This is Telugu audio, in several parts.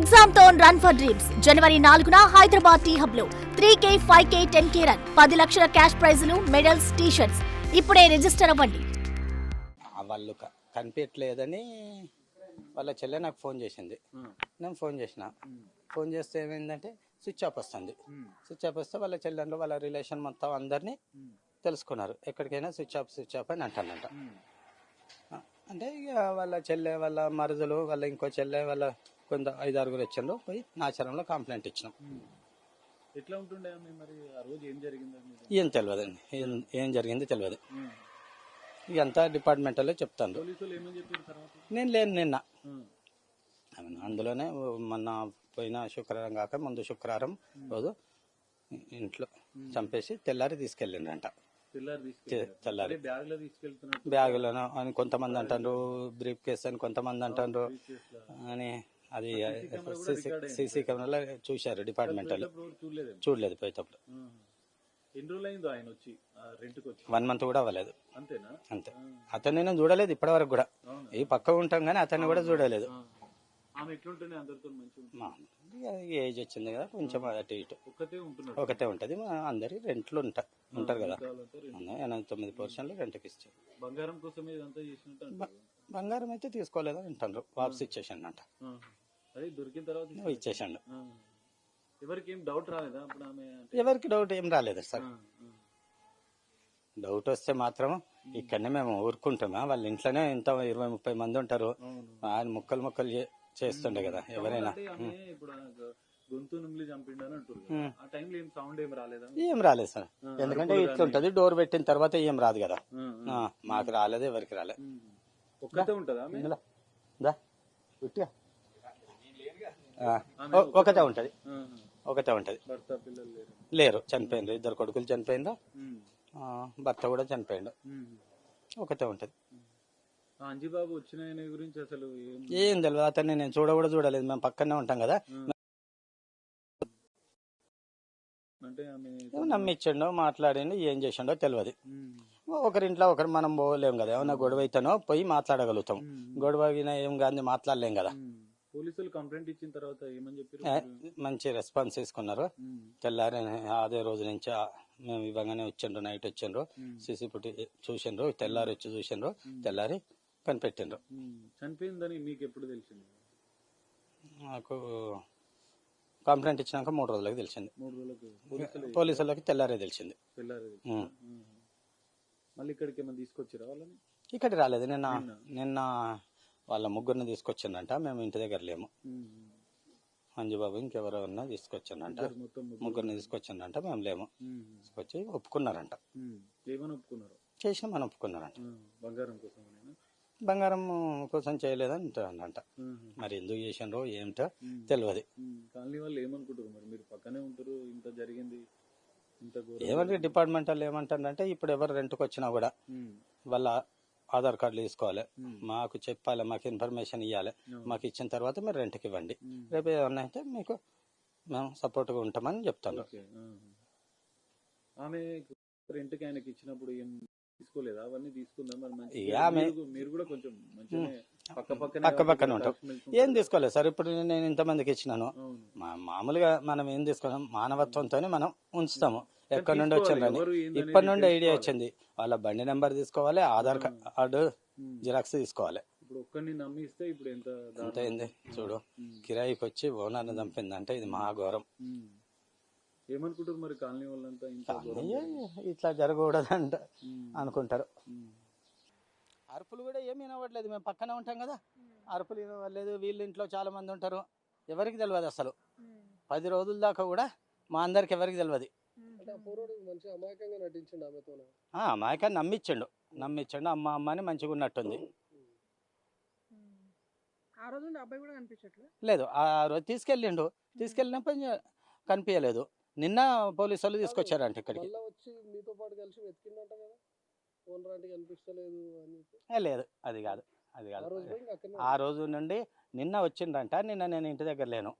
ఎగ్జామ్ తో రన్ ఫర్ డ్రీమ్స్ జనవరి 4న హైదరాబాద్ టీ హబ్ లో 3K, 5K, 10K రన్ 10 లక్షల క్యాష్ ప్రైజులు, మెడల్స్, టీ-షర్ట్స్. ఇప్పుడే రిజిస్టర్ అవ్వండి. వాళ్ళు కనిపించలేదని వాళ్ళ చెల్లె నాకు ఫోన్ చేసింది. నేను ఫోన్ చేసిన. ఫోన్ చేస్తే ఏమైందంటే స్విచ్ ఆఫ్ వస్తుంది. స్విచ్ ఆఫ్ వస్తే వాళ్ళ చెల్లెళ్ళు వాళ్ళ రిలేషన్ మొత్తం అందరినీ తెలుసుకున్నారు. ఎక్కడికైనా స్విచ్ ఆఫ్ అని అంటానంట. అంటే ఇక వాళ్ళ చెల్లె, వాళ్ళ మరుదులు, వాళ్ళ ఇంకో చెల్లె, వాళ్ళ కొంత 5-6 వచ్చిండ్రు. పోయి నాచారంలో కంప్లైంట్ ఇచ్చినాం. ఎట్లా ఉంటుండే మరి ఆ రోజు ఏం జరిగింది? ఏం తెలియదండి, ఏం జరిగింది తెలియదు. ఇదంతా డిపార్ట్మెంట్లో చెప్తాను. నేను లేను నిన్న. అందులోనే మొన్న పోయిన శుక్రవారం కాక ముందు శుక్రవారం రోజు ఇంట్లో చంపేసి తెల్లారి తీసుకెళ్ళిండ్రంట. తెల్లారి బ్యాగులను అని కొంతమంది అంటారు, బ్రీఫ్ కేస్ అని కొంతమంది అంటారు అని. అది సీసీ కెమెరాలో చూశారు డిపార్ట్మెంట్ వాళ్ళు. చూడలేదు పోయేటప్పుడు. 1 మంత్ కూడా అవ్వలేదు. అంతే. అతన్ని నేను చూడలేదు ఇప్పటి వరకు కూడా. ఈ పక్క ఉంటాం కానీ అతన్ని కూడా చూడలేదు. ఏజ్ వచ్చింది కదా, కొంచెం అటు ఇటు ఒకటే ఉంటది. అందరి రెంట్లు ఉంటారు కదా. 89 పోర్షన్లు రెంట్కి ఇచ్చారు. బంగారం అయితే తీసుకోలేదని అంటారు. వాపస్ ఇచ్చేసాడు అంట. దొరికిన తర్వాత ఇచ్చేసాడు. ఎవరికి డౌట్ ఏం రాలేదు సార్. డౌట్ వస్తే మాత్రం ఇక్కడనే మేము ఊరుకుంటామా? వాళ్ళ ఇంట్లోనే ఇంత 20-30 మంది ఉంటారు. ఆయన ముక్కలు చేస్తుండే కదా ఎవరైనా. ఏం రాలేదు సార్. ఎందుకంటే ఇట్లుంటది, డోర్ పెట్టిన తర్వాత ఏం రాదు కదా. మాకు రాలేదు, ఎవరికి రాలేదు. ఒకటే ఉంటది. లేరు, చనిపోయిండ్రు. 2 కొడుకులు చనిపోయిండ్రు, భర్త కూడా చనిపోయిండు. ఒకటే ఉంటది. అంజిబాబు వచ్చిన గురించి అసలు ఏం తెలియదు. అతన్ని నేను చూడలేదు. మేము పక్కనే ఉంటాం కదా. అంటే నమ్మిచ్చిండో మాట్లాడిండు, ఏం చేసిండో తెలియదు. ఒకరింట్లో ఒకరు మనం పోలేం కదా. ఏమన్నా గొడవ అయితేనో పోయి మాట్లాడగలుగుతాం. గొడవ ఏం కానీ మాట్లాడలేం కదా. పోలీసులు కంప్లైంట్ ఇచ్చిన తర్వాత ఏమని చెప్పారు? మంచి రెస్పాన్స్ తీసుకున్నారు. తెల్లారి అదే రోజు నుంచి మేము ఇవ్వగానే వచ్చిండ్రు. నైట్ వచ్చిండ్రు, సీసీ ఫుటేజ్ చూసిండ్రు. తెల్లారి వచ్చి చూసిండ్రు, తెల్లారి కనిపెట్టిండ్రు. చనిపోయిందని మీకు ఎప్పుడు తెలిసింది? నాకు కంప్లైంట్ ఇచ్చినాక 3 రోజులకు తెలిసింది. పోలీసులకి తెల్లారే తెలిసింది. మళ్ళీ ఇక్కడికి ఏమైనా తీసుకొచ్చిరా వాళ్ళని? ఇక్కడికి రాలేదు. నిన్న వాళ్ళ ముగ్గురిని తీసుకొచ్చిందంట. మేము ఇంటి దగ్గర లేము. అంజుబాబు ఇంకెవరన్నా తీసుకొచ్చిందంట. ముగ్గురిని తీసుకొచ్చిందంట. మేము లేము. తీసుకొచ్చి ఒప్పుకున్నారంట. చేసిన ఒప్పుకున్నారంట. బంగారం కోసం చేయలేదని అంట. మరి ఎందుకు చేసిండ్రో ఏమిటో తెలియదు. కాలనీ వాళ్ళు ఏమనుకుంటారు మరి? మీరు పక్కనే ఉంటారు, ఇంత జరిగింది. ఏమంటే డిపార్ట్మెంట్ వాళ్ళు ఏమంటారంటే, ఇప్పుడు ఎవరు రెంట్కి వచ్చినా కూడా వాళ్ళ ఆధార్ కార్డులు తీసుకోవాలి, మాకు చెప్పాలి, మాకు ఇన్ఫర్మేషన్ ఇవ్వాలి. మాకు ఇచ్చిన తర్వాత మీరు రెంట్కి ఇవ్వండి. రేపు ఏమన్నా అయితే మీకు మేము సపోర్ట్గా ఉంటామని చెప్తాను. ఆమె రెంట్కి ఆయనకి ఇచ్చినప్పుడు ఏం తీసుకోలేదా? అవన్నీ తీసుకుందాం. మీరు కూడా కొంచెం పక్క పక్కన ఉంటాం. ఏం తీసుకోలేదు సార్. ఇప్పుడు నేను ఇంతమందికి ఇచ్చినాను. మామూలుగా మనం ఏం తీసుకున్నాం, మానవత్వంతోనే మనం ఉంచుతాము. ఎక్కడి నుండి వచ్చిందని ఇప్పటి నుండి ఐడియా వచ్చింది. వాళ్ళ బండి నెంబర్ తీసుకోవాలి, ఆధార్ కార్డు జిరాక్స్ తీసుకోవాలి. ఎంత అయింది చూడు. కిరాయికి వచ్చి ఓనర్ని చంపిందంటే ఇది మహాఘోరం. ఏమనుకుంటారు మరి కాలనీ వాళ్ళంతా? ఇట్లా జరగకూడదంట అనుకుంటారు. అరుపులు కూడా ఏమి వినవట్లేదు. మేము పక్కనే ఉంటాం కదా. అరుపులు వినవట్లేదు. వీళ్ళ ఇంట్లో చాలా మంది ఉంటారు. ఎవరికి తెలియదు అసలు. 10 రోజుల దాకా కూడా మా అందరికి ఎవరికి తెలియదు. అమాయకాన్ని నమ్మించండు. అమ్మ అని మంచిగా ఉన్నట్టుంది. లేదు, ఆ రోజు తీసుకెళ్ళినప్పుడు కనిపించలేదు. నిన్న పోలీసు వాళ్ళు తీసుకొచ్చారంట ఇక్కడికి. లేదు, అది కాదు. ఆ రోజు నుండి నిన్న వచ్చిండ్రంట. నిన్న నేను ఇంటి దగ్గర లేను.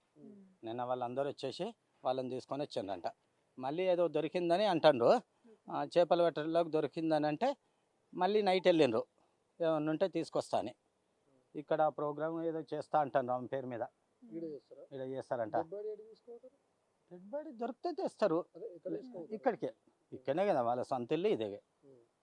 నిన్న వాళ్ళందరూ వచ్చేసి వాళ్ళని తీసుకొని వచ్చిండ్రంట. మళ్ళీ ఏదో దొరికిందని అంటారు. చేపల వేటలోకి దొరికిందని అంటే మళ్ళీ నైట్ వెళ్ళిండ్రు. ఏమన్నా ఉంటే తీసుకొస్తా అని. ఇక్కడ ప్రోగ్రామ్ ఏదో చేస్తా అంటారు ఆమె పేరు మీద. ఈడ చేస్తారంట. డెడ్ బాడీ దొరికితే తెస్తారు ఇక్కడికే, ఇక్కడనే కదా వాళ్ళ సొంత ఇల్లు ఇదే.